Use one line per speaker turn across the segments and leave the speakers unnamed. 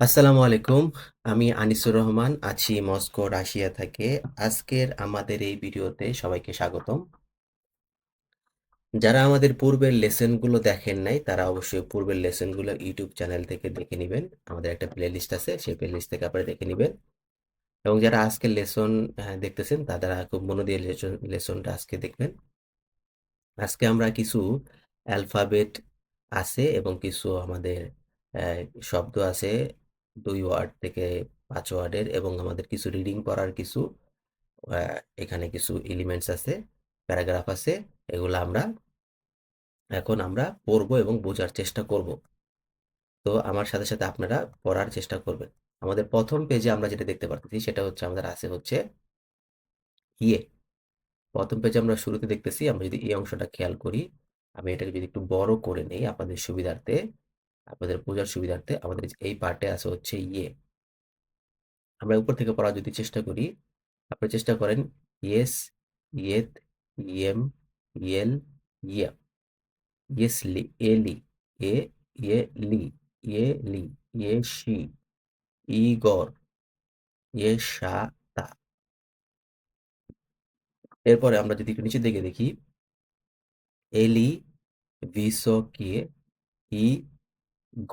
আসসালামু আলাইকুম। আমি আনিসুর রহমান আছি মস্কো, রাশিয়া থেকে। আজকের আমাদের এই ভিডিওতে সবাইকে স্বাগতম। যারা আমাদের পূর্বের লেসনগুলো দেখেন নাই, তারা অবশ্যই পূর্বের লেসনগুলো ইউটিউব চ্যানেল থেকে দেখে নিবেন। আমাদের একটা প্লেলিস্ট আছে, সেই প্লেলিস্ট থেকে আপনারা দেখে নিবেন। এবং যারা আজকের লেসন দেখতেছেন, তারা খুব মন দিয়ে লেসনটা আজকে দেখবেন। আজকে আমরা কিছু অ্যালফাবেট আছে এবং কিছু আমাদের শব্দ আছে ২ ওয়ার্ড থেকে ৫ ওয়ার্ডের, এবং আমাদের কিছু রিডিং পড়ার কিছু আ এখানে কিছু এলিমেন্টস আছে, প্যারাগ্রাফ আছে। এগুলা এখন আমরা পড়বো এবং বোঝার চেষ্টা করব। তো আমার সাথে আপনারা পড়ার চেষ্টা করবেন। আমাদের ১ম পেজে আমরা যেটা দেখতে পারতেছি সেটা হচ্ছে আমাদের আছে হচ্ছে ইয়ে। ১ম পেজে আমরা শুরুতে দেখতেছি, আমরা যদি এই অংশটা খেয়াল করি, আমি এটাকে যদি একটু বড় করে নেই আপনাদের সুবিধার্থে, আপনাদের বোঝার সুবিধার্থে, আমাদের এই পার্টে আছে হচ্ছে ইয়ে। আমরা উপর থেকে পড়ার যদি চেষ্টা করি, আপনি চেষ্টা করেন ইয়েস, ইয়েত, ইয়েম, ইয়েল, ইয়া, ইয়েসলি, এলি, এ, ইয়েলি, ইয়েলি, ইয়েশি, ইগর, ইয়েশাতা। এরপরে আমরা যদি একটু নিচের দিকে দেখি, এলি, ভিসোকি, ই,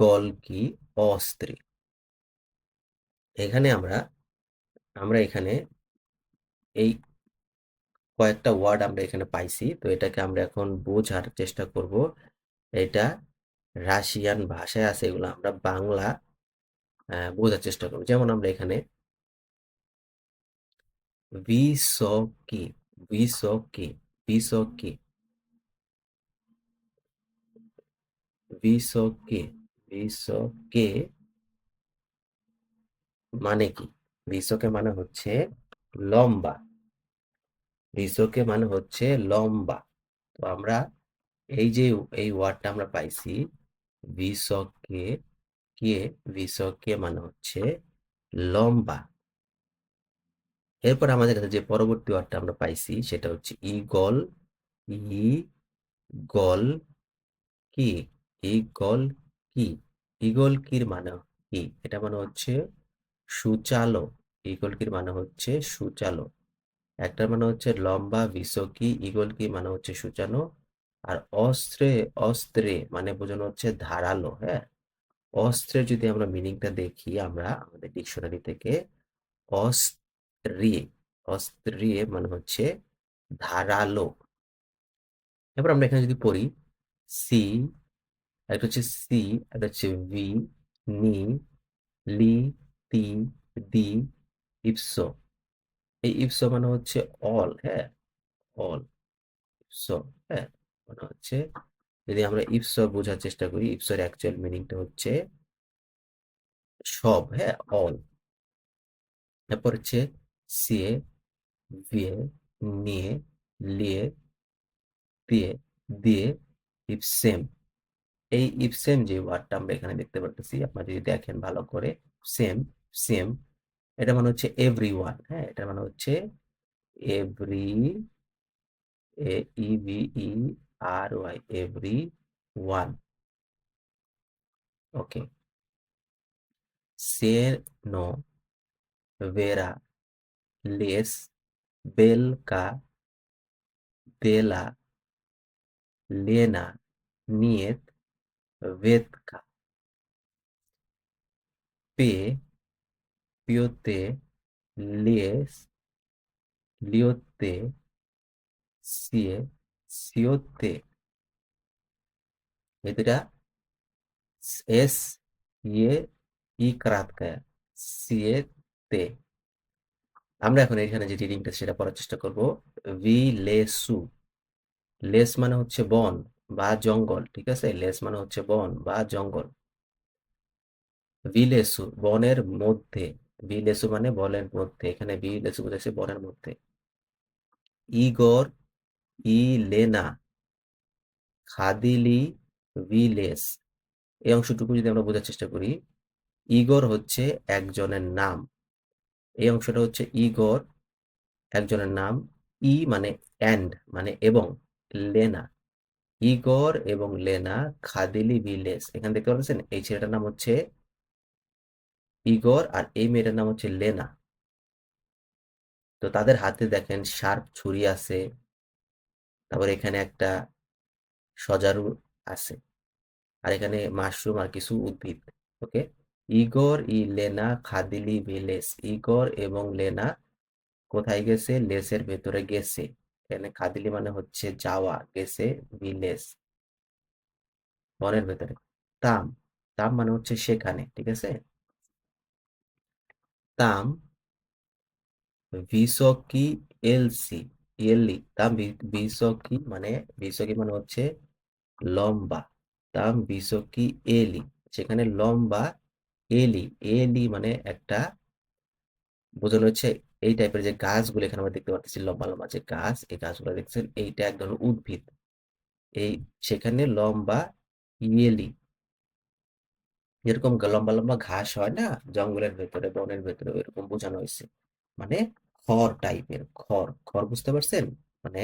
গলকি, অস্ত্রে। এখানে আমরা এখানে এই কয়েকটা ওয়ার্ড আমরা এখানে পাইছি। তো এটাকে আমরা এখন বোঝার চেষ্টা করব। এটা রাশিয়ান ভাষায় আছে, এগুলো আমরা বাংলা বোঝার চেষ্টা করব। যেমন আমরা এখানে ভিসোকি, ভিসোকি, ভিসোকি, ভিসোকি, ভিসোকে মানে কি? ভিসোকে মানে হচ্ছে লম্বা। ভিসোকে মানে হচ্ছে লম্বা। তো আমরা এই যে এই ওয়ার্ডটা আমরা পাইছি ভিসকে, কে, ভিসকে মানে হচ্ছে লম্বা। এরপর আমাদের কাছে যে পরবর্তী ওয়ার্ডটা আমরা পাইছি সেটা হচ্ছে ইগল, ই, গল, কি, ইগল, কি। ইগল কির মানে কি? এটা মানে হচ্ছে সুচালো। ইগল কির মানে হচ্ছে সুচালো। একটার মানে হচ্ছে লম্বা, বিসকি, ইগল কি মানে হচ্ছে সূচানো। আর অস্ত্রে, অস্ত্রে মানে বোঝানো হচ্ছে ধারালো। হ্যাঁ, অস্ত্রের যদি আমরা মিনিংটা দেখি আমরা আমাদের ডিকশনারি থেকে, অস্ত্রিয়ে, অস্ত্রিয়ে মানে হচ্ছে ধারালো। এবার আমরা এখানে যদি পড়ি সি, একটা হচ্ছে সি, একটা হচ্ছে ভি, নি, লি, তি, দি, ইপসো। এই ইপসো মানে হচ্ছে অল। হ্যাঁ, অল, ইপসো। হ্যাঁ, মানে হচ্ছে যদি আমরা ইপসো বোঝার চেষ্টা করি, ইপসোর অ্যাকচুয়াল মিনিংটা হচ্ছে সব। হ্যাঁ, অল। তারপর হচ্ছে সিয়ে, ভিয়ে, নিয়ে, লিয়ে, দিয়ে, দিয়ে, ইপসেম। এই ইপসেম যে ওয়ার্ডটা আমরা এখানে দেখতে পারতেছি, আপনারা যদি দেখেন ভালো করে, সেম, সেম, এটা মানে হচ্ছে এভরি ওয়ান। হ্যাঁ, এটা মানে হচ্ছে এভরি, এ, ই, ভি, ই, আর, ওয়াই, এভরি ওয়ান। ওকে। সের, নো, ভেরা, লেস, বেলকা, বেলা, লেনা, নিয়েত, ভেদকা, পে, পিওতে, লিয়েস, লিওতে, সিয়ে, সিওতে। এই দুটা এস, ইয়ে, ই краткая, সিয়েতে। আমরা এখন এখানে যে রিডিংটা সেটা পড়ার চেষ্টা করব। ভি লেসু, লেস মানে হচ্ছে বন বা জঙ্গল। ঠিক আছে, লেস মানে হচ্ছে বন বা জঙ্গল। ভিলেসু বনের মধ্যে, ভিলেসু মানে বনের মধ্যে, এখানে ভিলেসু বোঝাচ্ছে বনের মধ্যে। ইগর, ই, লেনা, খাদিলি, ভিলেস। এই অংশটুকু যদি আমরা বোঝার চেষ্টা করি, ইগর হচ্ছে একজনের নাম। এই অংশটা হচ্ছে ইগর একজনের নাম। ই মানে অ্যান্ড মানে এবং, লেনা, ইগর এবং লেনা খাদিলি ভিলেস। এখানে দেখতে পাচ্ছেন এই ছেলেটার নাম হচ্ছে ইগর আর এই মেয়েটার নাম হচ্ছে লেনা। তো তাদের হাতে দেখেন শার্প ছুরি আছে, তারপর এখানে একটা সজারু আছে, আর এখানে মাশরুম আর কিছু উদ্ভিদ। ওকে, ইগর লেনা খাদিলি ভিলেজ। ইগর এবং লেনা কোথায় গেছে? লেসের ভেতরে গেছে। এখানে খাদিলি মানে হচ্ছে যাওয়া, গেছে ভিলেজ বনের ভেতরে। তাম, তাম মানে হচ্ছে সেখানে, ঠিক আছে। তাম ভিসকি এলসি এলি তাম ভিসকি মানে, ভিসকি মানে হচ্ছে লম্বা। তাম ভিসকি এলি, সেখানে লম্বা। এলি, এলি মানে একটা, বোঝানো হচ্ছে এই টাইপের যে গাছগুলো এখানে আমরা দেখতে পাচ্ছি, লম্বা লম্বা যে গাছ, এই গাছগুলো দেখছেন, এইটা এক ধরনের উদ্ভিদ। এই সেখানে লম্বা ইয়েলি, যেরকম লম্বা লম্বা ঘাস হয় না জঙ্গলের ভেতরে, বনের ভেতরে, ওইরকম বোঝানো হয়েছে। মানে খড় টাইপের, খড়, খড় বুঝতে পারছেন? মানে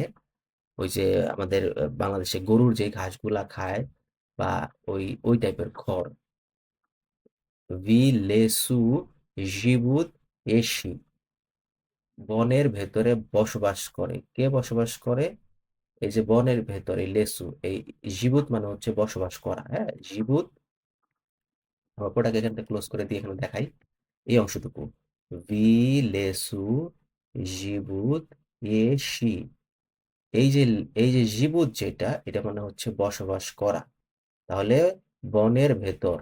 ওই যে আমাদের বাংলাদেশে গরুর যে ঘাসগুলা খায়, বা ওই টাইপের খড়। ভি লেসু জিবুত এসি, বনের ভেতরে বসবাস করে। কে বসবাস করে? এই যে বনের ভেতরে লেসু, এই জিবুত মানে হচ্ছে বসবাস করা। হ্যাঁ, জিবুত। আমরা পুরোটাকে এখানটা ক্লোজ করে দিয়ে এখানে দেখাই এই অংশটুকু। ভি লেসু জিবুত এসি, এই যে, এই যে জিবুত যেটা, এটা মানে হচ্ছে বসবাস করা। তাহলে বনের ভেতর,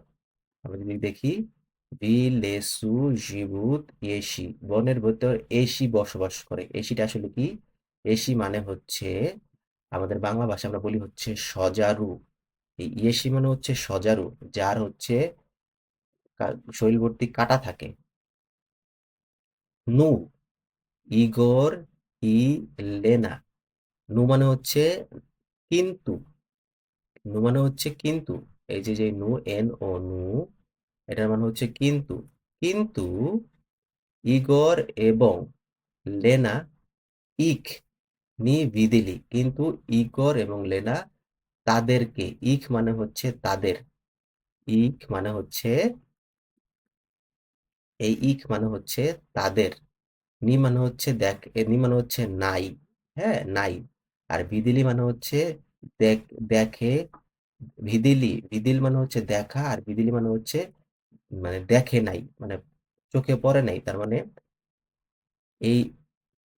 আমরা যদি দেখি, লেসু জিবুত এসি, বনের ভেতর এসি বসবাস করে। এসিটা আসলে কি? এসি মানে হচ্ছে, আমাদের বাংলা ভাষা আমরা বলি হচ্ছে সজারু। এই ইয়েসি মানে হচ্ছে সজারু, যার হচ্ছে শরীর ভর্তি কাটা থাকে। নু, ইগোর ই লেনা। নু মানে হচ্ছে কিন্তু, নু মানে হচ্ছে কিন্তু। এই যে যে নু, এন ও নু, এটার মানে হচ্ছে কিন্তু। কিন্তু ইগর এবং লেনা ইক নি ভিদিলি, কিন্তু ইগর এবং লেনা তাদেরকে, ইক মানে হচ্ছে তাদের, ইক মানে হচ্ছে, এই ইক মানে হচ্ছে তাদের, নি মানে হচ্ছে দেখ, নি মানে হচ্ছে নাই। হ্যাঁ, নাই। আর ভিদিলি মানে হচ্ছে দেখ, দেখে। ভিদিলি, ভিদিল মানে হচ্ছে দেখা, আর ভিদিলি মানে হচ্ছে মানে দেখে নাই, মানে চোখে পড়ে নাই। তার মানে এই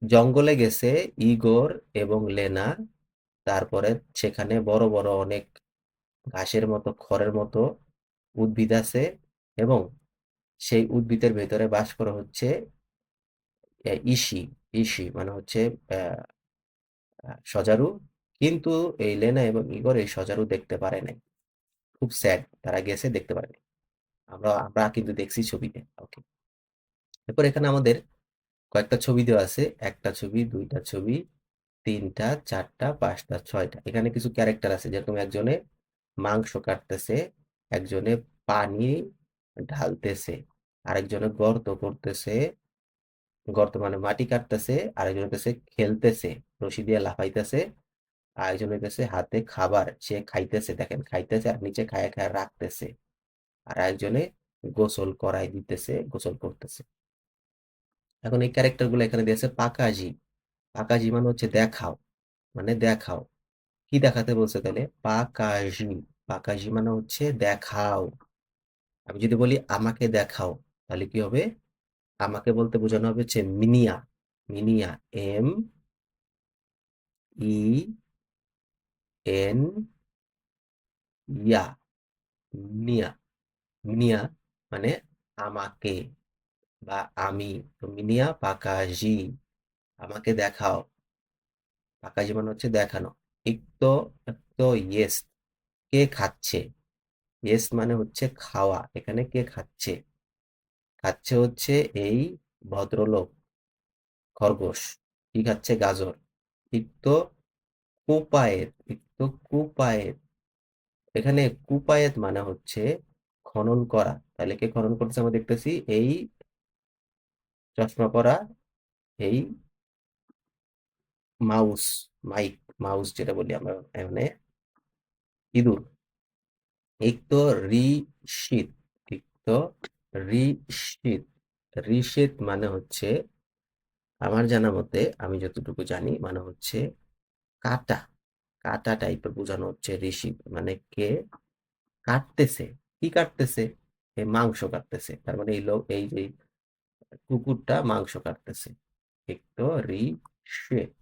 জঙ্গলে গেছে ইগোর এবং লেনা, তারপরে সেখানে বড় বড় অনেক ঘাসের মতো, খড়ের মতো উদ্ভিদ আছে, এবং সেই উদ্ভিদের ভেতরে বাস করে হচ্ছে ইসি। ইসি মানে হচ্ছে সজারু। কিন্তু এই লেনা এবং ইগর এই সজারু দেখতে পারে নাই। খুব স্যাড, তারা গেছে দেখতে পারেনি। আমরা আমরা কিন্তু দেখছি ছবিতে। ওকে, এরপর এখানে আমাদের কয়েকটা ছবি দেওয়া আছে, একটা ছবি, দুইটা ছবি, তিনটা, চারটা, পাঁচটা, ছয়টা। এখানে কিছু ক্যারেক্টার আছে, যেরকম একজনে মাংস কাটতেছে, একজনে পানি ঢালতেছে, আরেকজনে গর্ত করতেছে, গর্ত মানে মাটি কাটতেছে, আরেকজন হইতেছে খেলতেছে, রশি দিয়ে লাফাইতেছে, আরেকজন হইতেছে হাতে খাবার, সে খাইতেছে, দেখেন খাইতেছে আর নিচে খায়া খায়া রাখতেছে, আর একজনে গোসল করাই দিতেছে, গোসল করতেছে। এখন এই ক্যারেক্টার গুলো এখানে দিয়েছে পাকাজি। পাকাজি মানে হচ্ছে দেখাও, মানে দেখাও। কি দেখাতে বলছে তাহলে? পাকাজি, পাকাজি মানে হচ্ছে দেখাও। আমি যদি বলি আমাকে দেখাও, তাহলে কি হবে? আমাকে বলতে বোঝানো হবে হচ্ছে মিনিয়া। মিনিয়া, এম ই এন ইয়া, মিনিয়া। মিনিয়া মানে আমাকে বা আমি। তো মিনিয়া পাকাজি, আমাকে দেখাও। পাকাজি মানে হচ্ছে দেখানো। ইকতো, ইকতো ইয়েস, কে খাচ্ছে? ইয়েস মানে হচ্ছে খাওয়া। এখানে কে খাচ্ছে? খাচ্ছে হচ্ছে এই ভদ্রলোক, খরগোশ। কি খাচ্ছে? গাজর। ইকতো কুপায়েত, ইকতো কুপায়েত। এখানে কুপায়েত মানে হচ্ছে খনন করা। তাহলে কে খনন করতেছে? আমরা দেখতেছি এই চশমা পরা, এই মাউস, মাইক, মাউস যেটা বলি আমরা, মানে ইঁদুর। ইকতো রি শীত, ইকতো ঋষিত। ঋষিত মানে হচ্ছে, আমার জানা মতে, আমি যতটুকু জানি মানে হচ্ছে কাটা, কাটা টাইপের বোঝানো হচ্ছে ঋষি, মানে কে কাটতেছে। কি কাটতেছে? মাংস কাটতেছে। তার মানে এই লোক, এই যে কুকুরটা মাংস কাটতেছে। ঠিক তো? ঋষেত,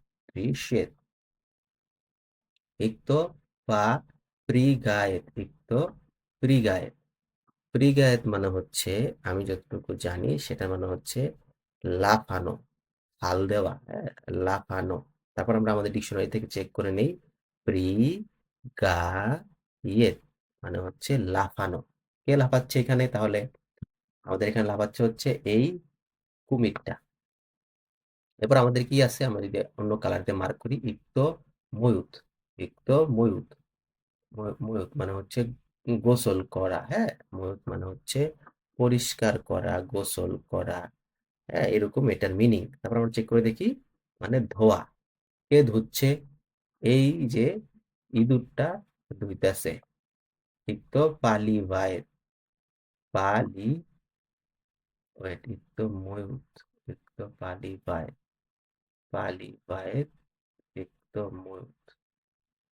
ঋষেত। ঠিক তো? পা প্রিগায়েত, ঠিক তো? প্রিগায়েত, প্রিগায়েত মানে হচ্ছে, আমি যতটুকু জানি সেটা মানে হচ্ছে লাফানো, হাল দেওয়া, হ্যাঁ, লাফানো। তারপর আমরা আমাদের ডিকশনারি থেকে চেক করে নেই। প্রি গা ইয়েত মানে হচ্ছে লাফানো। কে লাফাচ্ছে এখানে? তাহলে আমাদের এখানে লাফাচ্ছে হচ্ছে এই কুমিরটা। এরপর আমাদের কি আছে? আমরা যদি অন্য কালার দিয়ে মার্ক করি, ইক্ত ময়ূত, ইক্ত ময়ূত। ময়ূত মানে হচ্ছে গোসল করা, হ্যাঁ, ময়ূত মানে হচ্ছে পরিষ্কার করা, গোসল করা, হ্যাঁ, এরকম এটার মিনিং। তারপর আমরা চেক করে দেখি, মানে ধোয়া। কে ধুচ্ছে? এই যে ইঁদুরটা ধুইতেছে। ঠিক তো? পালি ভাইয়ের, পালি, ওয়েট, ইতো ময়ূত, ইতো পালি ভাই, পালি ভাইয়ের, ইতো ময়ূত।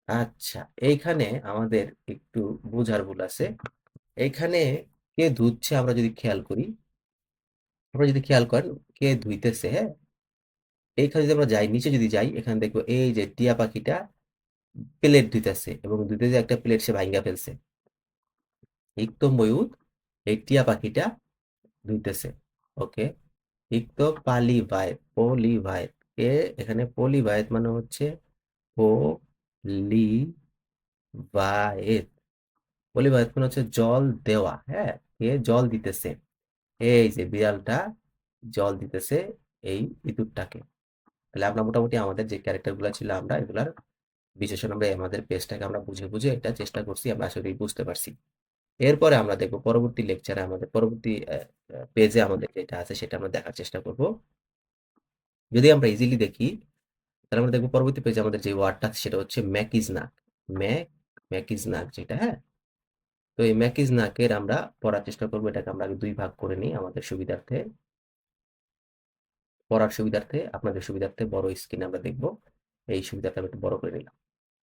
আচ্ছা, এইখানে আমাদের একটু বোঝার ভুল আছে। এইখানে কে ধুচ্ছে আমরা যদি খেয়াল করি, আপনারা যদি খেয়াল করেন, কে ধুইতেছে, হ্যাঁ, এইখানে যদি আমরা যাই, নিচে যদি যাই, এখানে দেখবো এই যে টিয়া পাখিটা প্লেট ধুইতেছে, এবং ধুইতে যে একটা প্লেট সে ভাঙ্গা ফেলছে। ইকতো ময়ূর এই টিয়া পাখিটা ধুইতেছে। ওকে। ইকতো পালি ভাইব, পলি ভাইব। এ এখানে পলি ভাইব মানে হচ্ছে পলি ভাইব, পলি ভাইব মানে হচ্ছে জল দেওয়া, হ্যাঁ, এ জল দিতেছে। এই যে বিড়ালটা জল দিতেছে এই ইঁদুরটাকে। তাহলে আমরা মোটামুটি আমাদের যে ক্যারেক্টার গুলা ছিল, আমরা এগুলার বিশেষণ, আমরা আমাদের পেজটাকে আমরা বুঝে বুঝে এটা চেষ্টা করছি, আমরা আসলে বুঝতে পারছি। এরপরে আমরা দেখবো পরবর্তী লেকচারে, আমাদের পরবর্তী পেজে আমাদের যেটা আছে সেটা আমরা দেখার চেষ্টা করব। যদি আমরা ইজিলি দেখি, তাহলে আমরা দেখবো পরবর্তী পেজে আমাদের যে ওয়ার্ডটা আছে সেটা হচ্ছে ম্যাকিজনাক। ম্যাক, ম্যাকিজনাক যেটা, হ্যাঁ। তো এই ম্যাকিজনাকের আমরা পড়ার চেষ্টা করবো। এটাকে আমরা আগে দুই ভাগ করে নিই আমাদের সুবিধার্থে, পড়ার সুবিধার্থে, আপনাদের সুবিধার্থে বড় স্ক্রিনে আমরা দেখবো। এই সুবিধাটা আমি একটু বড় করে নিলাম।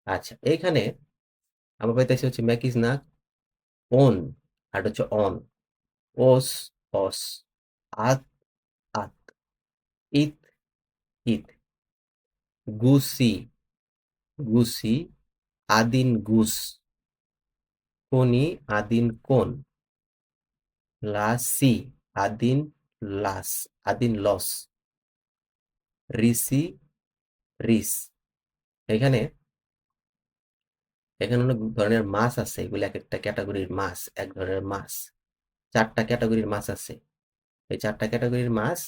আচ্ছা, এইখানে আমরা পাইতেছি হচ্ছে ম্যাকিজনাক ওন, আর হচ্ছে অন, ওস, অস, আত, আত, ইত, ইত, গুসি, গুসি, আদিন গুস, কোনি, আদিন কোন, লাসি, আদিন লাস, আদিন লস, রিসি, রিস। এখানে, এখানে অনেক ধরনের মাছ আছে, এগুলো এক একটা ক্যাটাগরির মাছ, এক ধরনের মাছ। চারটা ক্যাটাগরির মাছ আছে। এই চারটা ক্যাটাগরির মাছ,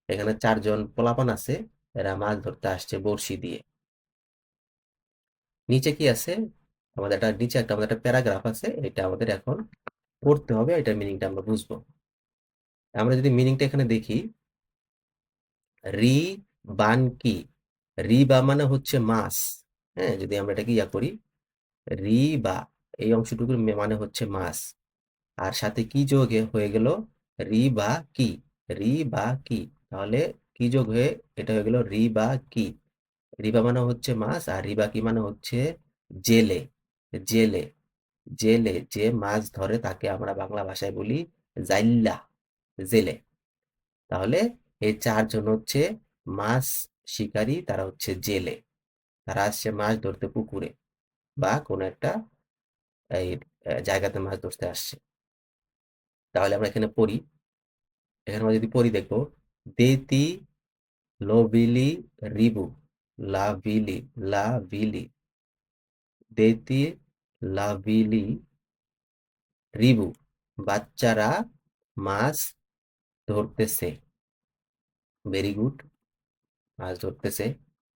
এখানে চারজন পোলাপান আছে, এরা মাছ ধরতে আসছে বড়শি দিয়ে। নিচে কি আছে? আমাদের একটা নিচে একটা আমাদের একটা প্যারাগ্রাফ আছে, এটা আমাদের এখন পড়তে হবে, এটার মিনিংটা আমরা বুঝবো। আমরা যদি মিনিংটা এখানে দেখি, রি বান কি, রি বা মানে হচ্ছে মাছ, হ্যাঁ, যদি আমরা এটাকে ইয়া করি, রি বা, এই অংশটুকুর মানে হচ্ছে মাছ, আর সাথে কি যোগ হয়ে গেল? রি বা কি, রি বা কি। তাহলে কি যোগ হয়ে এটা হয়ে গেল রি বা কি। রিবা মানে হচ্ছে মাছ, আর রিবা কি মানে হচ্ছে জেলে, জেলে, জেলে যে মাছ ধরে তাকে আমরা বাংলা ভাষায় বলি জাইল্লা, জেলে। তাহলে এই চারজন হচ্ছে মাছ শিকারী, তারা হচ্ছে জেলে। তারা আসছে মাছ ধরতে পুকুরে বা কোনো একটা এই জায়গাতে মাছ ধরতে আসছে। তাহলে আমরা এখানে পড়ি, এখানে আমরা যদি পড়ি দেখবো, দেতি লোবিলি রিবু, লাভিলি, লাভিলি, দেতি লাভিলি রিবু, বাচ্চারা মাছ ধরতেছে। ভেরি গুড, মাছ ধরতেছে,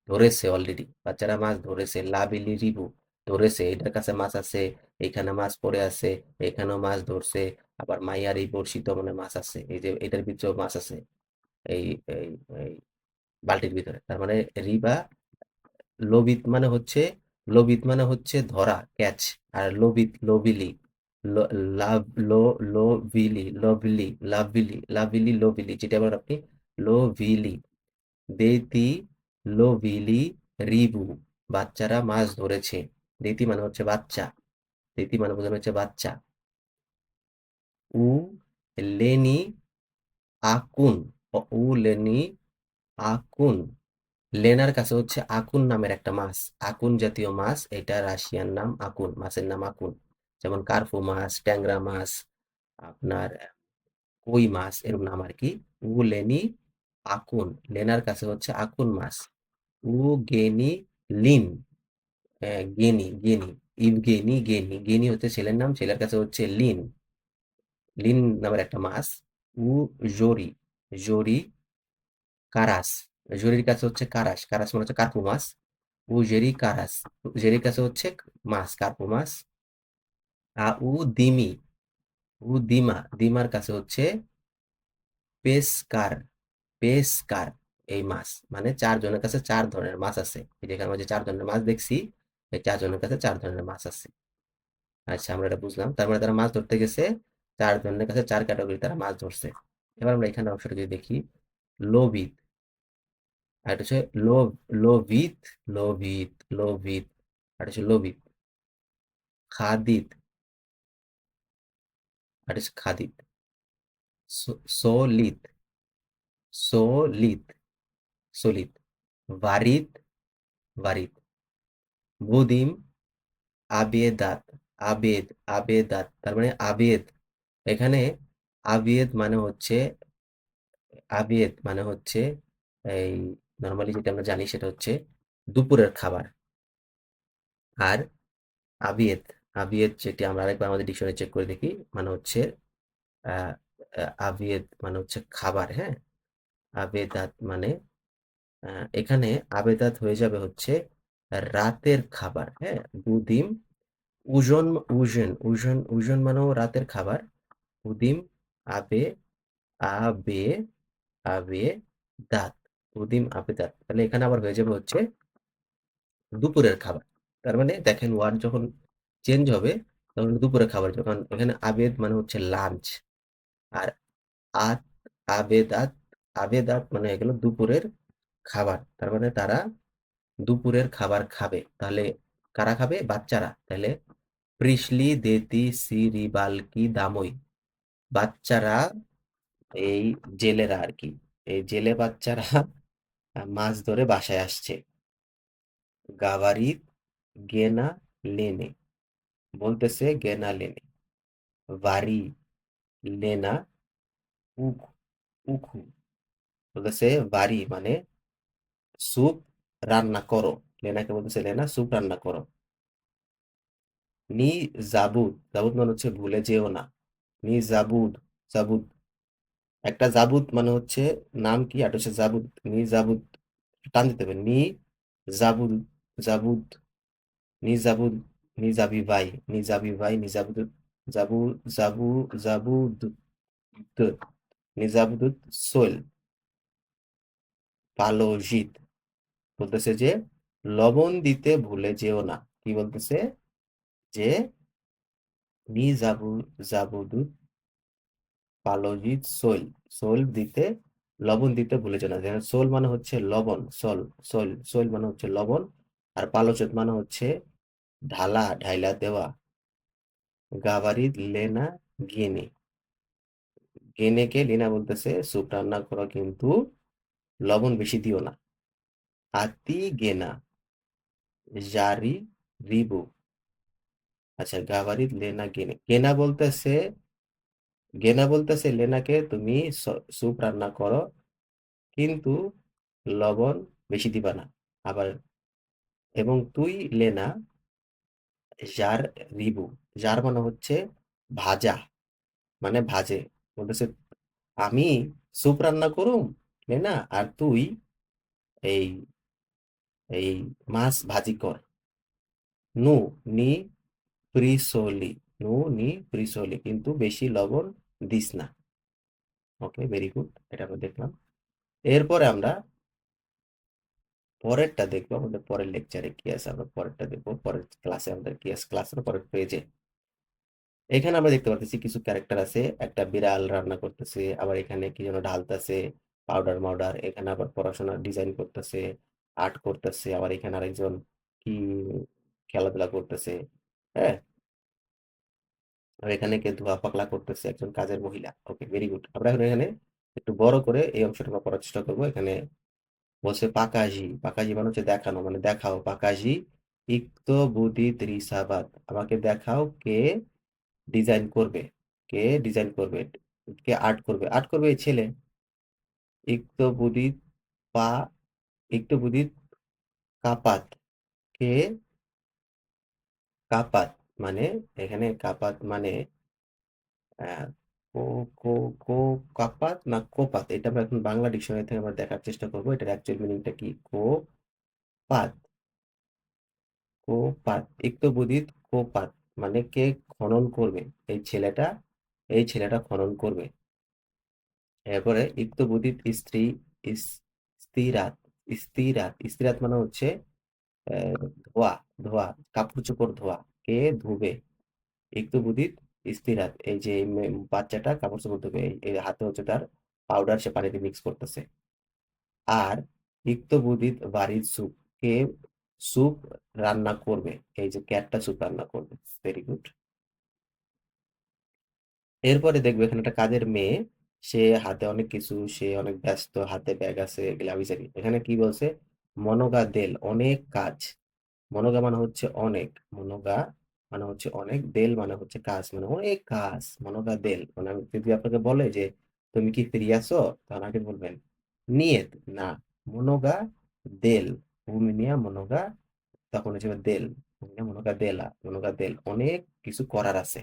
ধরেছে অলরেডি, বাচ্চারা মাছ ধরেছে। লাবিলি রিবু, ধরেছে, এটার কাছে মাছ আছে, এখানে মাছ পড়ে আছে, এখানেও মাছ ধরছে। আবার মাইয়ার এই বড়শিতে মানে মাছ আছে, এই যে এটার ভিতরেও মাছ আছে, এই এই এই বালতির ভিতরে। তার মানে রিবা, লোবিত মানে হচ্ছে, লোবিত মানে হচ্ছে ধরা, ক্যাচ। আর লোবিত, লোবিলি, ল- লাভ লো লোভিলি লভলি লাভিলি লাভিলি লোভিলি, যেটা আবার আপনি লোভিলি। দেতি লোভিলি রিবু, বাচ্চারা মাছ ধরেছে। দেতি মানে হচ্ছে বাচ্চা, দেতি মানে বোঝানো হচ্ছে বাচ্চা। উ লেনি আকুন, উ লেনি আকুন, লেনার কাছে হচ্ছে আকুন নামের একটা মাছ, আকুন জাতীয় মাছ, এটা রাশিয়ান নাম আকুন, মাছের নাম আকুন। যেমন কার্পু মাছ, ট্যাংরা মাছ, আপনার কই মাছ, এরকম নাম আর কি। উ লেনি আকুন, লেনার কাছে হচ্ছে আকুন মাছ। উ গেনি লিন, গেনি গেনি, ইভগেনি গেনি, গেনি হচ্ছে ছেলের নাম, ছেলের কাছে হচ্ছে লিন, লিন নামের একটা মাছ। উ জরি, জরি কারাস, জরির কাছে হচ্ছে কারাস, কারাস মানে হচ্ছে কার্পু মাছ। উ জেরি কারাস, জেরির কাছে হচ্ছে মাছ, কার্পু মাছ। উ দিমি, উ দিমা, দিমার কাছে হচ্ছে পেসকার, পেসকার, এই মাছ। মানে 4 জনের কাছে 4 ধরনের মাছ আছে। এই যেখানে আমরা যে 4 ধরনের মাছ দেখছি, এই 4 জনের কাছে 4 ধরনের মাছ আছে। আচ্ছা, আমরা এটা বুঝলাম। তার মানে তারা মাছ ধরতে গেছে, 4 জনের কাছে 4 ক্যাটাগরি তারা মাছ ধরছে। এবার আমরা এখানে অংশটা যদি দেখি, লোভিত, আর এটা হচ্ছে লোভিত, লোভিত, লোভিত, আর এটা হচ্ছে লোভিত। খাদিত, আর এটা হচ্ছে খাদিত। সোলিত, সোলিত, সলিত। ভারিত, ভারিত। বুদিম, আবেদাত, আবেদ, আবেদাত, তার মানে আবেদ। এখানে আবেদ মানে হচ্ছে, আবেদ মানে হচ্ছে এই নর্মালি যেটা আমরা জানি সেটা হচ্ছে দুপুরের খাবার। আর আবিয়েত, আবিয়েত যেটি আমরা আরেকবার আমাদের ডিকশনারি চেক করে দেখি, মানে হচ্ছে আহ, আবিয়েত মানে হচ্ছে খাবার, হ্যাঁ। আবেদাত মানে এখানে আবেদাত হয়ে যাবে হচ্ছে রাতের খাবার, হ্যাঁ। বুদিম, উজন, উজন, উজন, উজন মানেও রাতের খাবার। উদিম, আবে, আবে, আবে দাঁত, উদিম আবে দাঁত, তাহলে এখানে আবার হয়ে যাবে হচ্ছে দুপুরের খাবার। তার মানে দেখেন ওয়ার্ড যখন চেঞ্জ হবে তখন দুপুরের খাবার, যখন এখানে আবেদ মানে হচ্ছে লাঞ্চ, আর আত, আবেদাত, আবেদাত মানে এগুলো দুপুরের খাবার। তার মানে তারা দুপুরের খাবার খাবে। তাহলে কারা খাবে? বাচ্চারা। তাহলে প্রিশলি দেতি সিরিবালকি দামই, বাচ্চারা, এই জেলেরা আর কি, এই জেলে বাচ্চারা মাছ ধরে বাসায় আসছে। গাভারিত গেনা লেনে, বলতেছে গেনা লেনে। ভারী লেনা উখ, উখু, বলতেছে ভারী মানে স্যুপ রান্না করো। লেনাকে বলতেছে লেনা স্যুপ রান্না করো। নি জাবুদ, জাবুদ মানে হচ্ছে ভুলে যেও না। নি জাবুদ, জাবুদ, একটা জাবুদ মানে হচ্ছে নাম কি, আর হচ্ছে জাবুদ। নি জাবুদ, টান দিতে হবে, নি জাবুদ, জাবুদ, নি জাবুদ, নি জাবি ভাই, নি জাবি ভাই, নি জাবুদ, জাবু, জাবু, জাবুদ, নি জাবুদ সোল পালোজিত, বলতেছে যে লবণ দিতে ভুলে যেও না। কি বলতেছে? যে নি জাবু, জাবুদুত পালোজিত সোল, সোল দিতে, লবণ দিতে ভুলে যেও না। যেমন সোল মানে হচ্ছে লবণ, সল, সোল, সোল মানে হচ্ছে লবণ। আর পালোচিত মানে হচ্ছে ঢালা, ঢাইলা দেওয়া। গাভারিত লেনা গেনে, গেনেকে লিনা বলতেছে স্যুপ রান্না করো কিন্তু লবণ বেশি দিও না। আতি গেনা, জারি রিবু। আচ্ছা, গাভারিত লেনা গেনে, গেনা বলতেছে, গেনা বলতেছে লেনাকে তুমি স্যুপ রান্না করো কিন্তু লবণ বেশি দিবা না। আবার এবং তুই লেনা জার রিবু, জার মানে হচ্ছে ভাজা, মানে ভাজে। বলতেছে আমি স্যুপ রান্না করুম লেনা, আর তুই এই এই মাছ ভাজি কর। নু নি প্রিসোলি, নু নি প্রিসোলি, কিন্তু বেশি লবণ দিস না। ওকে, ভেরি গুড, এটা আমরা দেখলাম। এরপরে আমরা পরেরটা দেখবো, আমাদের পরের লেকচারে কি আছে আমরা পরেরটা দেখবো, পরের ক্লাসে আমাদের কি আছে, ক্লাসের পরের পেজে। এখানে আমরা দেখতে পারতেছি কিছু ক্যারেক্টার আছে, একটা বিড়াল রান্না করতেছে, আবার এখানে কি যেন ঢালতেছে, পাউডার মাউডার, এখানে আবার পড়াশোনার ডিজাইন করতেছে, আর্ট করতেছে, আবার এখানে আরেকজন কি খেলাধুলা করতেছে। হ্যাঁ, আর এখানে কে ধোয়া পাকলা করতেছে, একজন কাজের মহিলা। ওকে, ভেরি গুড। আমরা এখন এখানে একটু বড় করে এই অংশটা আমরা পড়ার চেষ্টা করবো। এখানে বলছে পাকাজি, পাকাজি মানে হচ্ছে দেখানো, মানে দেখাও পাকাজি ইকতো বুদি ত্রিসাবাত, আমাকে দেখাও কে ডিজাইন করবে, কে ডিজাইন করবে, কে আর্ট করবে, আর্ট করবে এই ছেলে। ইকতো বুদি পা, ইকতো বুদি কাপাত, কে কাপাত মানে, এখানে কাপাত মানে আহ, কো কো কো কাপাত না কোপাত, এটা আমরা এখন বাংলা ডিকশনারি থেকে আমরা দেখার চেষ্টা করবো এটার অ্যাকচুয়াল মিনিংটা কি। পাত, কোপাত, ইক্তবুদিত কোপাত মানে কে খনন করবে, এই ছেলেটা, এই ছেলেটা খনন করবে। এরপরে ইক্তবুদিত স্ত্রী, স্থিরাত, স্থিরাত, স্থিরাত মানে হচ্ছে ধোয়া, ধোয়া, কাপড় চোপড় ধোয়া, কে ধুবে। ইক্তবুদিত স্থিরাত, এই যে এই বাচ্চাটা কাপড় চোপড় ধুবে, এই হাতে হচ্ছে তার পাউডার, সে পানিতে মিক্স করতেছে। আর ইক্তবুদিত বাড়ির স্যুপ, কে স্যুপ রান্না করবে, এই যে ক্যাটটা স্যুপ রান্না করবে। Very good. এরপরে দেখবে এখানে একটা কাজের মেয়ে, সে হাতে অনেক কিছু, সে অনেক ব্যস্ত, হাতে ব্যাগ আছে, গ্লাভিসারি। এখানে কি বলছে, মনোগা দেল, অনেক কাজ। মনোগা মানে হচ্ছে অনেক, মনোগা মানে হচ্ছে অনেক, দেল মানে হচ্ছে কাজ, মানে অনেক কাজ। মনোগা দেল মানে যদি আপনাকে বলে যে তুমি কি ফ্রি আছো, তখন আগে বলবেন নিয়ত না, মনোগা দেল, ভূমিনিয়া মনোগা, তখন হিসেবে দেল, ভূমিনিয়া মনোগা দেলা, মনোগা দেল, অনেক কিছু করার আছে।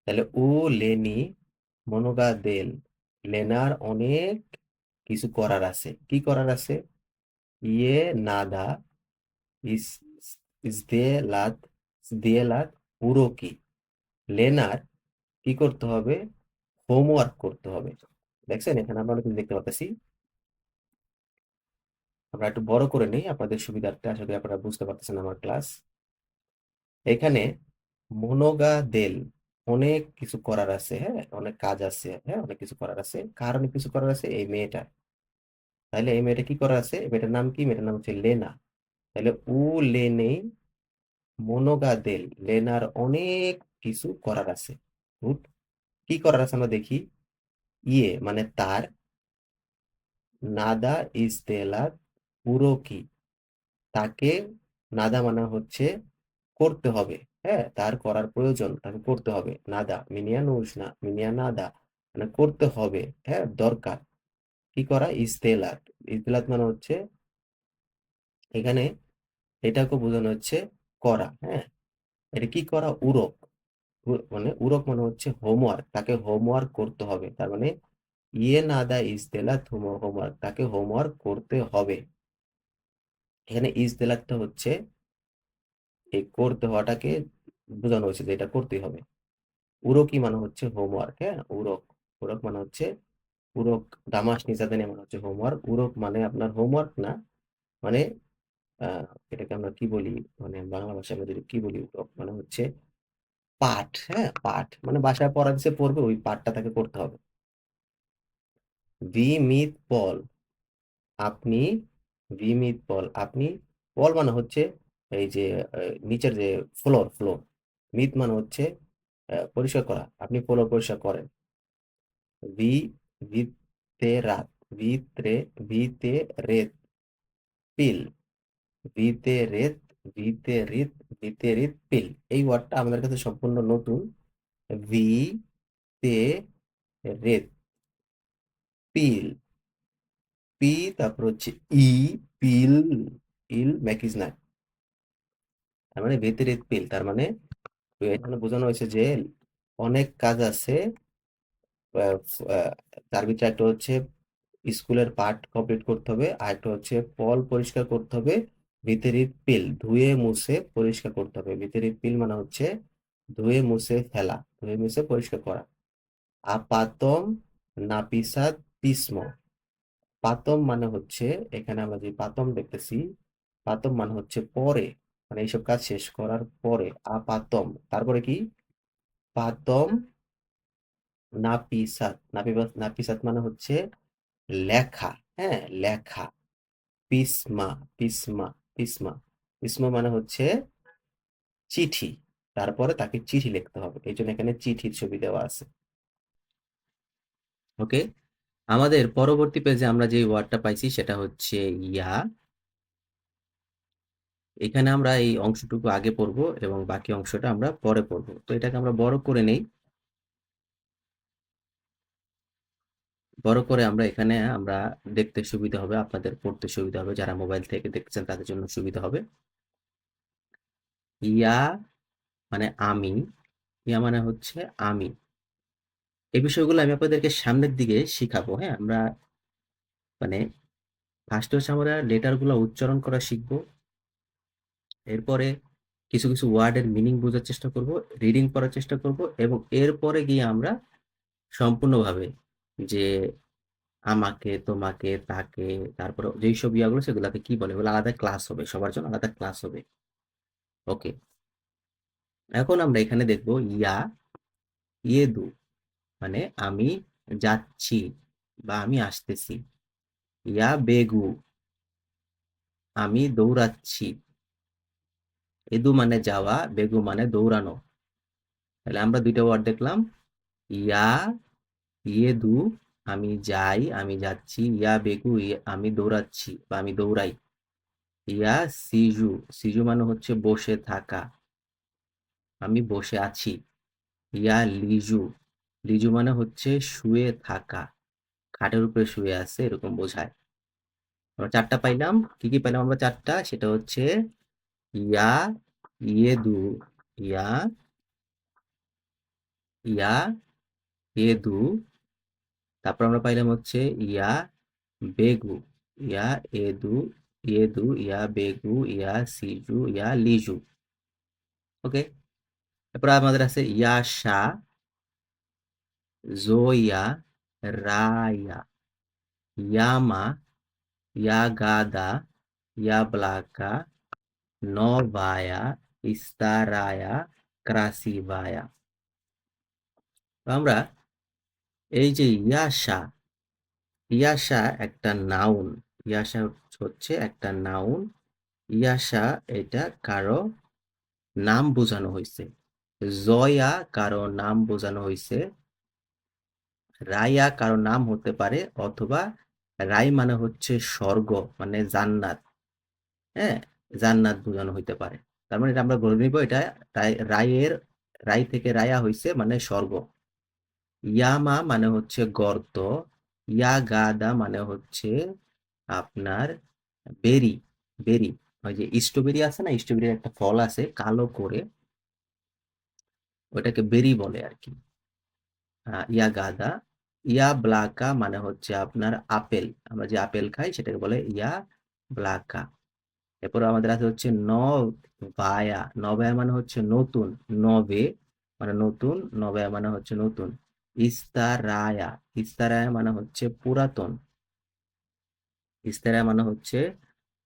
তাহলে উ লেনি মনোগা দেল, লেনার অনেক কিছু করার আছে। কি করার আছে, ইয়ে নাদা ইস ইসদেলাত, ইসদেলাত পুরো কি, লেনার কি করতে হবে, হোমওয়ার্ক করতে হবে। দেখছেন এখানে আমরা কিন্তু দেখতে পাচ্ছি, আমরা একটু বড় করে নেই আপনাদের সুবিধার্থে, আশা করি আপনারা বুঝতে পারতেছেন আমার ক্লাস। এখানে মনোগা দেল, অনেক কিছু করার আছে, হ্যাঁ অনেক কাজ আছে, হ্যাঁ অনেক কিছু করার আছে। কার অনেক কিছু করার আছে, এই মেয়েটা। তাহলে এই মেয়েটা কি করার আছে, এই মেয়েটার নাম কি, মেয়েটার নাম হচ্ছে লেনা। তাহলে উ লেনে মনোগা দেল, লেনার অনেক কিছু করার আছে। গুড। কি করার আছে আমরা দেখি, ইয়ে মানে তার, নাদা ইস্তেলাত পুরো কি, তাকে, নাদা মানে হচ্ছে করতে হবে, হ্যাঁ তার করার প্রয়োজন, তাকে করতে হবে। নাদা মিনিয়া নুসনা মিনিয়া নাদা মানে করতে হবে, হ্যাঁ দরকার। কি করা, ইস্তেলাত, ইস্তেলাত মানে হচ্ছে এখানে এটাকে বোঝানো হচ্ছে করা, হ্যাঁ। এটা কি করা, উরক, মানে উরক মানে হচ্ছে হোমওয়ার্ক, তাকে হোমওয়ার্ক করতে হবে। তার মানে ইয়ে নাদা ইস্তেলাত হোমওয়ার্ক, তাকে হোমওয়ার্ক করতে হবে। এখানে ইস্তেলাতটা হচ্ছে এই করতে হওয়াটাকে বোঝানো হয়েছে যে এটা করতেই হবে। উরকি মানে হচ্ছে হোমওয়ার্ক, হ্যাঁ উরক, উরক মানে হচ্ছে, উরক দামাস নিজাদানি মানে হচ্ছে হোমওয়ার্ক। উরক মানে আপনার হোমওয়ার্ক না, মানে আহ এটাকে আমরা কি বলি, মানে বাংলা ভাষায় আমরা যদি কি বলি, উরক মানে হচ্ছে পাঠ, হ্যাঁ পাঠ মানে বাসায় পড়া দিচ্ছে পড়বে, ওই পাঠটা তাকে করতে হবে। ভি মিত পল, আপনি, ভি মিত পল আপনি, পল মানে হচ্ছে এই যে নিচের যে ফ্লোর, ফ্লোর। মিত মানে হচ্ছে পরিষ্কার করা, আপনি ফ্লোর পরিষ্কার করেন। ভি ভিতে রাত, ভিতরে, ভিতে রেত পিল, ভিতে রেত, ভিতে রিত, ভিতে রিত পিল। এই ওয়ার্ডটা আমাদের কাছে সম্পূর্ণ নতুন। ভি তে রেত পিল, পি তারপর হচ্ছে ই, পিল, ইল ম্যাকিজনা, তার মানে ভিতে রেত পিল, তার মানে এখানে বোঝানো হয়েছে যে অনেক কাজ আছে। আহ, আহ, তার ভিতরে একটা হচ্ছে স্কুলের পাঠ কমপ্লিট করতে হবে, আর একটা হচ্ছে পল পরিষ্কার করতে হবে, ভিতরিত পিল ধুয়ে মুছে পরিষ্কার করতে হবে। ভিতরিত পিল মানে হচ্ছে ধুয়ে মুছে ফেলা, ধুয়ে মুছে পরিষ্কার করা। আপাতম নাপিসাত পিসমো, পাতম মানে হচ্ছে, এখানে আমরা যে পাতম দেখতেছি, পাতম মানে হচ্ছে পরে, মানে এইসব কাজ শেষ করার পরে আপাতম, তারপরে কি? পাতম নাপিসাত। নাপিসাত মানে হচ্ছে লেখা। হ্যাঁ, লেখা। পিসমা, পিসমা, পিসমা, পিসমা মানে হচ্ছে চিঠি। তারপরে তাকে চিঠি লিখতে হবে, এই জন্য এখানে চিঠির ছবি দেওয়া আছে। ওকে, আমাদের পরবর্তী পেজে আমরা যে ওয়ার্ডটা পাইছি সেটা হচ্ছে ইয়া। এখানে আমরা এই অংশটুকু আগে পড়ব এবং বাকি অংশটা আমরা পরে পড়ব। তো এটাকে আমরা বড় করে নেই। বড় করে আমরা এখানে আমরা দেখতে সুবিধা হবে, আপনাদের পড়তে সুবিধা হবে, যারা মোবাইল থেকে দেখছেন তাদের জন্য সুবিধা হবে। ইয়া মানে আমি, ইয়া মানে হচ্ছে আমি। এই বিষয়গুলো আমি আপনাদেরকে সামনের দিকে শিখাবো। হ্যাঁ, আমরা মানে ফার্স্টে হচ্ছে আমরা লেটারগুলো উচ্চারণ করা শিখবো। এরপরে কিছু কিছু ওয়ার্ডের মিনিং বোঝার চেষ্টা করব, রিডিং পড়ার চেষ্টা করব এবং এরপরে গিয়ে আমরা সম্পূর্ণভাবে যে আমাকে, তোমাকে, তাকে, তারপরে যেইসব ইয়াগুলো সেগুলাকে কি বলে, এগুলো আলাদা ক্লাস হবে, সবার জন্য আলাদা ক্লাস হবে। ওকে, এখন আমরা এখানে দেখব ইয়া, ইয়েদু মানে আমি যাচ্ছি বা আমি আসতেছি। ইয়া বেগু আমি দৌড়াচ্ছি। এদু মানে যাওয়া, বেগু মানে দৌড়ানো। তাহলে আমরা দুইটা ওয়ার্ড দেখলাম, ইয়া ইয়েদু আমি যাই, আমি যাচ্ছি। ইয়া বেগু আমি দৌড়াচ্ছি বা আমি দৌড়াই। ইয়া সিজু, সিজু মানে হচ্ছে বসে থাকা, আমি বসে আছি। ইয়া লিজু, লিজু মানে হচ্ছে শুয়ে থাকা, খাটের উপরে শুয়ে আছে এরকম বোঝায়। আমরা চারটা পাইলাম। কি কি পাইলাম আমরা চারটা? সেটা হচ্ছে ইয়া, ইয়েদু, ইয়া, ইয়া, ইয়েদু। তারপর আমরা পাইলাম হচ্ছে ইয়া বেগু, ইয়া এদু, ইয়েদু, ইয়া বেগু, ইয়া সিজু, ইয়া লিজু। ওকে, তারপর আমাদের আছে ইয়াশা, জোয়া, রায়া, ইয়ামা, ইয়াগাদা, ইয়াব্লাকা, নবায়া, ইস্তারায়া, ক্রাসিবায়া। তো আমরা এই যে ইয়াশা, ইয়াশা একটা নাউন। ইয়াশা হচ্ছে একটা নাউন। ইয়াশা এটা কারো নাম বোঝানো হয়েছে। জয়া কারো নাম বোঝানো হয়েছে। রায়া কারো নাম হতে পারে, অথবা রাই মানে হচ্ছে স্বর্গ, মানে জান্নাত। হ্যাঁ, জান্নাত বোঝানো হইতে পারে। তার মানে এটা আমরা বলে নিব এটা রায়ের, রাই থেকে রায়া হইছে মানে স্বর্গ। ইয়ামা মানে হচ্ছে গর্ত। ইয়াগাদা মানে হচ্ছে আপনার বেরি, বেরি। ওই যে স্ট্রবেরি আছে না, স্ট্রবেরির একটা ফল আছে কালো করে, ওটাকে বেরি বলে আর কি। ইয়া গাদা। ইয়া ব্লাকা মানে হচ্ছে আপনার আপেল, আমরা যে আপেল খাই সেটাকে বলে ইয়া ব্লাকা। এরপর আমাদের আছে হচ্ছে নবায়া, নবায়া মানে হচ্ছে নতুন। নবে মানে নতুন, নবায়া মানে হচ্ছে নতুন। ইস্তারায়া, ইস্তারায়া মানে হচ্ছে পুরাতন, ইস্তারায়া মানে হচ্ছে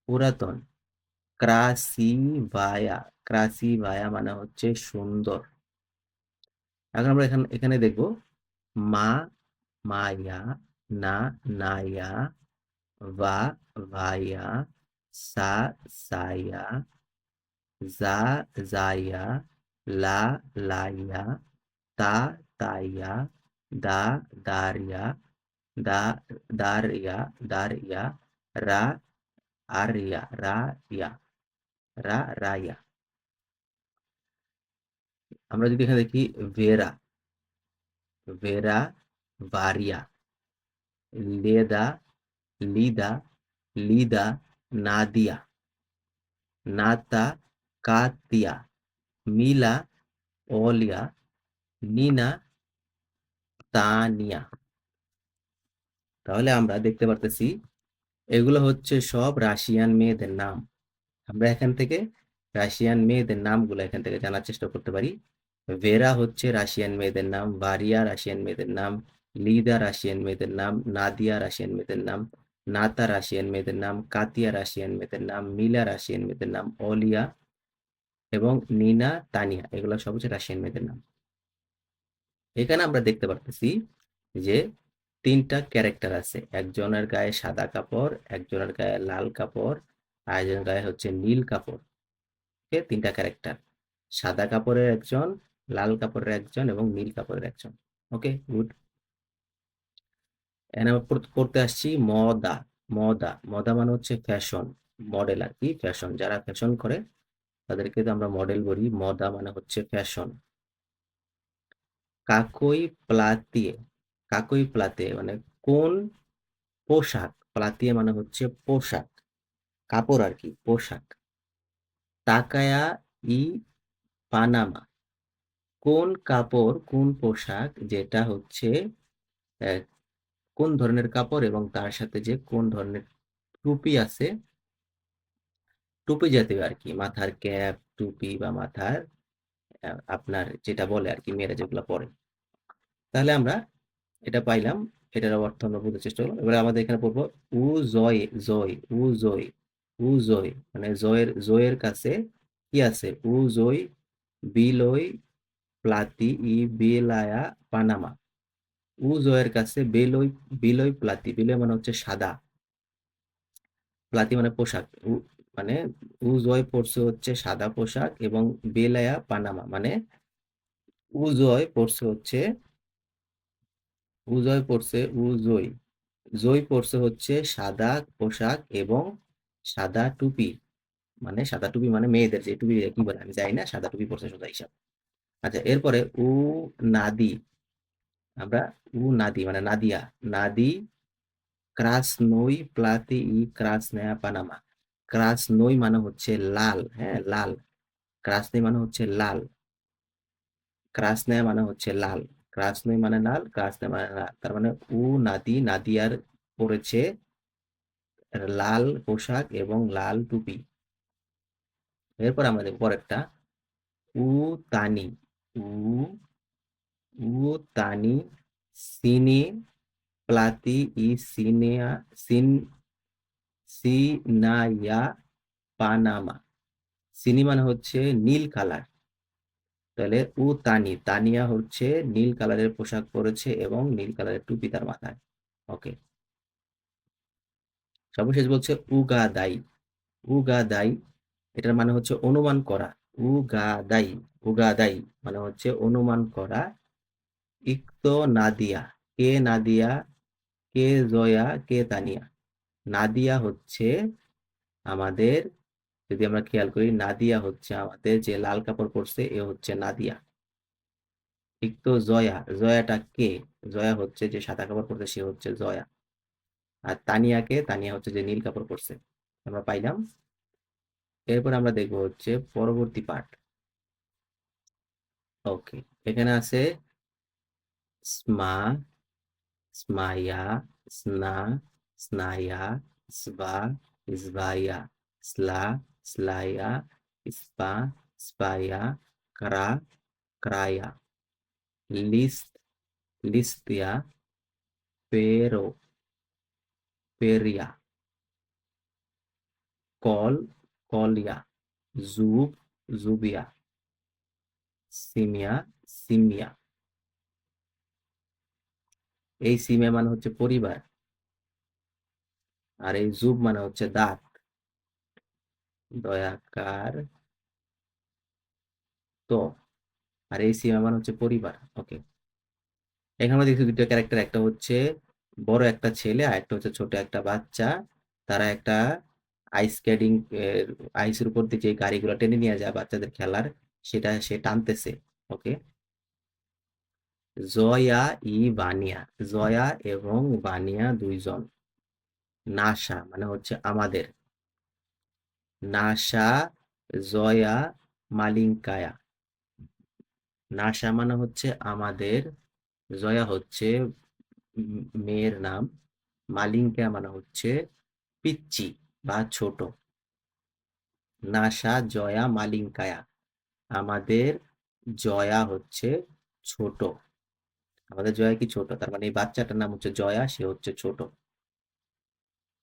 পুরাতন। ক্রাসিভায়া, ক্রাসিভায়া মানে হচ্ছে সুন্দর। এখন আমরা এখানে এখানে দেখব মা, মায়া, না, নায়া, va, vaya, sa, saya, za, zaya, la, laya, ta, taya, da, daria, da, daria, daria, ra, arya, raya, ra, raya। আমরা যদি এখানে দেখি ভেরা, ভেরা, ভারিয়া, লেদা, লিদা, লিদা, নাদিয়া, নাতা, কাতিয়া, মিলা, ওলিয়া, নিনা, তানিয়া। তাহলে আমরা দেখতে পারতেছি এগুলো হচ্ছে সব রাশিয়ান মেয়েদের নাম। আমরা এখান থেকে রাশিয়ান মেয়েদের নামগুলো এখান থেকে জানার চেষ্টা করতে পারি। ভেরা হচ্ছে রাশিয়ান মেয়েদের নাম, ভারিয়া রাশিয়ান মেয়েদের নাম, লিদা রাশিয়ান মেয়েদের নাম, নাদিয়া রাশিয়ান মেয়েদের নাম, নাতা রাশিয়ান মেয়েদের নাম, কাতিয়া রাশিয়ান মেয়েদের নাম, মিলা রাশিয়ান মেয়েদের নাম, অলিয়া এবং নিনা, তানিয়া, এগুলো সব হচ্ছে রাশিয়ান মেয়েদের নাম। এখানে আমরা দেখতে পারতেছি যে তিনটা ক্যারেক্টার আছে, একজনের গায়ে সাদা কাপড়, একজনের গায়ে লাল কাপড়, আর একজনের গায়ে হচ্ছে নীল কাপড়। ওকে, তিনটা ক্যারেক্টার, সাদা কাপড়ের একজন, লাল কাপড়ের একজন এবং নীল কাপড়ের একজন। ওকে, গুড। এখানে আমরা পড়তে আসছি মদা। মদা, মদা মানে হচ্ছে ফ্যাশন, মডেল আর কি, ফ্যাশন, যারা ফ্যাশন করে তাদেরকে তো আমরা মডেল বলি। মদা মানে হচ্ছে ফ্যাশন। কাকই প্লাতিয়ে, কাকই প্লাতে মানে কোন পোশাক, প্লাতিয়ে মানে হচ্ছে পোশাক, কাপড় আর কি, পোশাক। তাকায়া ই পানামা, কোন কাপড়, কোন পোশাক যেটা হচ্ছে আহ, কোন ধরনের কাপড় এবং তার সাথে যে কোন ধরনের টুপি আছে, টুপি জাতীয় আর কি, মাথার ক্যাপ, টুপি বা মাথার আপনার যেটা বলে আর কি, মেয়েরা যেগুলো পরে। তাহলে আমরা এটা পাইলাম, এটার অর্থ আমরা বুঝতে চেষ্টা করবো। এবারে আমাদের এখানে পড়বো উ জয়, জয়, উ জয়, উ জয় মানে জয়ের, জয়ের কাছে কি আছে, উ জয় বিলয় প্লাতি ই বেলায়া পানামা। উ জয়ের কাছে বেলই, বিলয় প্লাতি, বিলয় মানে হচ্ছে সাদা, প্লাতি মানে পোশাক, মানে উ জয় পরছে হচ্ছে সাদা পোশাক এবং বেলায়া পানামা মানে উ জয় পরছে হচ্ছে, উজয় পরছে, উজই, জয় পরছে হচ্ছে সাদা পোশাক এবং সাদা টুপি, মানে সাদা টুপি মানে মেয়েদের যে টুপি কি বলে আমি জানি না, সাদা টুপি পরছে সোজা হিসাব। আচ্ছা, এরপরে উ নাদি, আমরা উ নাদি মানে নাদিয়া, নাদি ক্রাসনোই প্লাতি ই ক্রাসনায়া পানামা। ক্রাসনোই মানে হচ্ছে লাল, হ্যাঁ লাল, ক্রাসনোই মানে হচ্ছে লাল, ক্রাসনায়া মানে হচ্ছে লাল, ক্রাসনোই মানে লাল, ক্রাসনায়া মানে লাল, তার মানে উ নাদি, নাদিয়ার পরেছে লাল পোশাক এবং লাল টুপি। এরপর আমরা দেখব পরেরটা উ তানি, উ, উ তানি সিনে প্লাতি ই সিনেয়া, সিন, সিনায়া পানামা। সিনি মানে হচ্ছে নীল কালার, তাহলে উ তানি, তানিয়া হচ্ছে নীল কালারের পোশাক পরেছে এবং নীল কালারের টুপি তার মাথায়। ওকে, সর্বশেষ বলছে উগাদাই, উগাদাই, এটার মানে হচ্ছে অনুমান করা, উগাদাই, উগাদাই মানে হচ্ছে অনুমান করা। ইকতো নাদিয়া, কে নাদিয়া, কে জয়া, কে তানিয়া। নাদিয়া হচ্ছে আমাদের, যদি আমরা খেয়াল করি, নাদিয়া হচ্ছে আমাদের যে লাল কাপড় পরছে, এ হচ্ছে নাদিয়া। ইকতো জয়া, জয়াটা কে, জয়া হচ্ছে যে সাদা কাপড় পরছে, সে হচ্ছে জয়া। আর তানিয়াকে, তানিয়া হচ্ছে যে নীল কাপড় পরছে। আমরা পাইলাম। এরপর আমরা দেখবো হচ্ছে পরবর্তী পার্ট। ওকে, এখানে আছে স্মা, স্মাইয়া, স্না, স্নায়া, স্বা, স্বাইয়া, স্লা, স্লাইয়া, স্পা, স্পাইয়া, ক্রা, ক্রায়া, লিস্ট, লিস্তিয়া, পেরো, পেরিয়া, কল, কলিয়া, জুব, জুবিয়া, সিমিয়া, সিমিয়া। এই সিমিয়া মানে হচ্ছে পরিবার, আর এই জুব মানে হচ্ছে দাঁত, দয়াকার তো, আর এই সিমিয়া মানে হচ্ছে পরিবার। ওকে, এখানে আমরা দেখছি দুটো ক্যারেক্টার, একটা হচ্ছে বড় একটা ছেলে আর একটা হচ্ছে ছোট একটা বাচ্চা। তারা একটা আইস স্কেটিং, আইসের উপর দিয়ে যে গাড়িগুলো টেনে নিয়ে যায় বাচ্চাদের খেলার, সেটা সে টানতেছে। ওকে, জয়া ই বানিয়া, জয়া এবং বানিয়া দুইজন। নাসা মানে হচ্ছে আমাদের, নাসা, জয়া, মালিঙ্কায়া। নাসা মানে হচ্ছে আমাদের, জয়া হচ্ছে মেয়ের নাম, মালিঙ্কা মানে হচ্ছে পিচ্চি বা ছোট। নাসা, জয়া, মালিঙ্কায়া, আমাদের জয়া হচ্ছে ছোট, আমাদের জয়া কি ছোট, তার মানে এই বাচ্চাটার নাম হচ্ছে জয়া, সে হচ্ছে ছোট।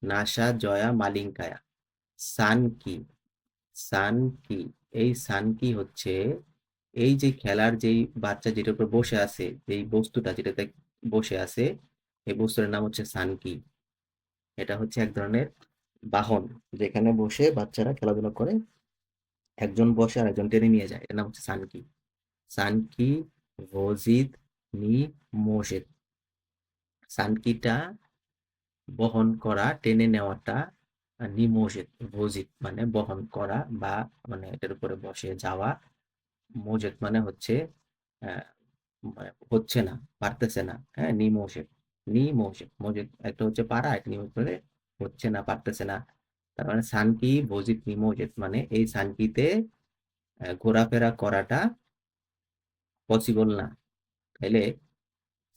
নাসা, জয়া, মালিঙ্কায়া। সান কি, সান কি, এই সানকি হচ্ছে এই যে খেলার যেই বাচ্চা যেটার উপর বসে আছে, যেই বস্তুটা যেটাতে বসে আছে, এই বস্তুটার নাম হচ্ছে সানকি। এটা হচ্ছে এক ধরনের বাহন, যেখানে বসে বাচ্চারা খেলাধুলা করে, একজন বসে আর একজন টেনে নিয়ে যায়, এর নাম হচ্ছে সানকি। সানকি ভোজিদ নি মোশেদ। সানকিটা বহন করা, টেনে নেওয়াটা নিমোজিত। ভোজিত মানে বহন করা বা মানে এটার উপরে বসে যাওয়া। মোজেদ মানে হচ্ছে আহ, মানে হচ্ছে না, পারতেছে না। হ্যাঁ, নিমোজেদ। নিমোজেদ মোজেদ একটা হচ্ছে পারা, একটা নিমোজেদ মানে হচ্ছে না, পারতেছে না। তার মানে সানকি ভোজিত নিমোজেদ মানে এই সানকিতে ঘোরাফেরা করাটা পসিবল না। তাইলে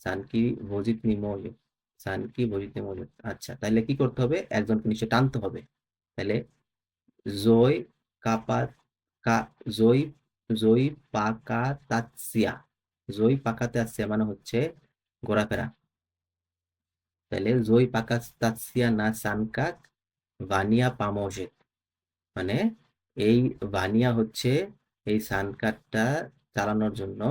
সানকি ভোজিত নিমোজেদ, সানকি ভোজিত নিমোজেদ। আচ্ছা, তাহলে কি করতে হবে? একজনকে নিচে টানতে হবে। তাহলে জয় কাপা কা জয় জয় পাকাতাতসিয়া। জয় পাকাতাতসিয়া মানে হচ্ছে ঘোরাফেরা। তাহলে জয় পাকাতাতসিয়া না সানকাক ভানিয়া পামোজেত মানে এই ভানিয়া হচ্ছে এই সানকাকটা চালানোর জন্য,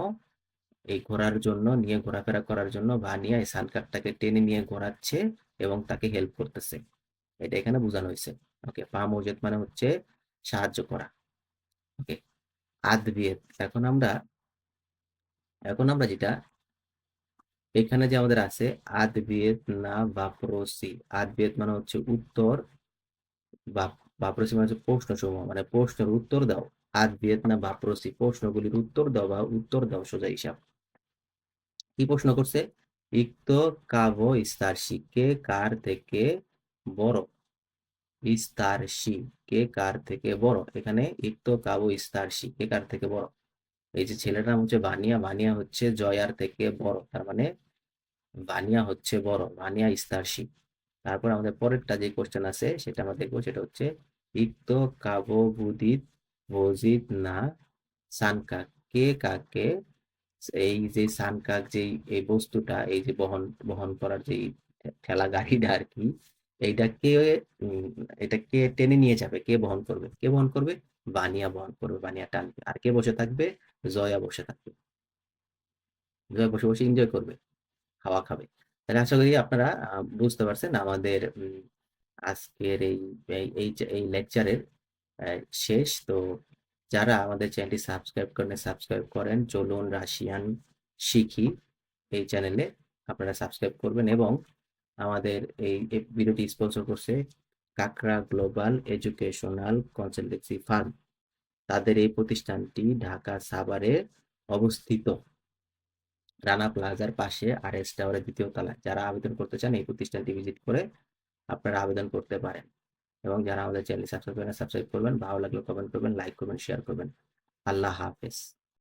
এই ঘোরার জন্য, নিয়ে ঘোরাফেরা করার জন্য ভানিয়া এই সানকাকটাকে টেনে নিয়ে ঘোরাচ্ছে এবং তাকে হেল্প করতেছে। এটা এখানে বোঝানো হয়েছে। ওকে, পামোজেত মানে হচ্ছে সাহায্য করা। ওকে, আদবিয়েত। এখন আমরা যেটা এখানে যে আমাদের আছে, আদবিয়েত না বাপ্রসি। আদবিয়েত মানে হচ্ছে উত্তর, বা বাপ্রসি মানে হচ্ছে প্রশ্ন সমূহ, মানে প্রশ্নের উত্তর দাও। আদবিয়েত না বাপ্রসি, প্রশ্নগুলির উত্তর দাও বা উত্তর দাও, সোজা হিসাব। কি প্রশ্ন করছে? ইকতো কাভো ইস্তারসি, কে কার থেকে বড়? ইস্তারসি, কে কার থেকে বড়? এখানে ইকতো কাভো ইস্তারসি, কে কার থেকে বড়? এই যে ছেলেটার নাম হচ্ছে বানিয়া, বানিয়া হচ্ছে জয়ার থেকে বড়, তার মানে বানিয়া হচ্ছে বড়, বানিয়া ইস্তারসি। তারপর আমাদের পরেরটা যে কোশ্চেন আছে সেটা আমরা দেখবো, সেটা হচ্ছে ইকতো কাবো বুদিত ভোজিত না সানকাক, কে কাকে, এই যে সানকাক যেই এই বস্তুটা, এই যে বহন বহন করার যে ঠেলা গাড়িটা আর কি, এইটাকে উম, এটাকে টেনে নিয়ে যাবে, কে বহন করবে? কে বহন করবে? বানিয়া বহন করবে, বানিয়া টানবে। আর কে বসে থাকবে? জয়া বসে থাকবে। জয়া বসে বসে এনজয় করবে, খাওয়া খাবে। তাহলে আশা করি আপনারা বুঝতে পারছেন আমাদের আজকের এই এই লেকচারের শেষ তো। যারা আমাদের চ্যানেলটি সাবস্ক্রাইব করেন, চলুন রাশিয়ান শিখি এই চ্যানেলে আপনারা সাবস্ক্রাইব করবেন। এবং আমাদের এই ভিডিওটি স্পন্সর করছে কাকরা গ্লোবাল এডুকেশনাল কনসালটেন্সি ফার্ম। তাদের এই প্রতিষ্ঠানটি ঢাকা সাভারে অবস্থিত, রানা প্লাজার পাশে আরএস টাওয়ারের দ্বিতীয় তলায়। যারা আবেদন করতে চান এই প্রতিষ্ঠানটি ভিজিট করে আপনারা আবেদন করতে পারেন। এবং যারা আমাদের চ্যানেল সাবস্ক্রাইব করেন, সাবস্ক্রাইব করবেন। ভালো লাগলে কমেন্ট করবেন, লাইক করবেন, শেয়ার করবেন। আল্লাহ হাফেজ।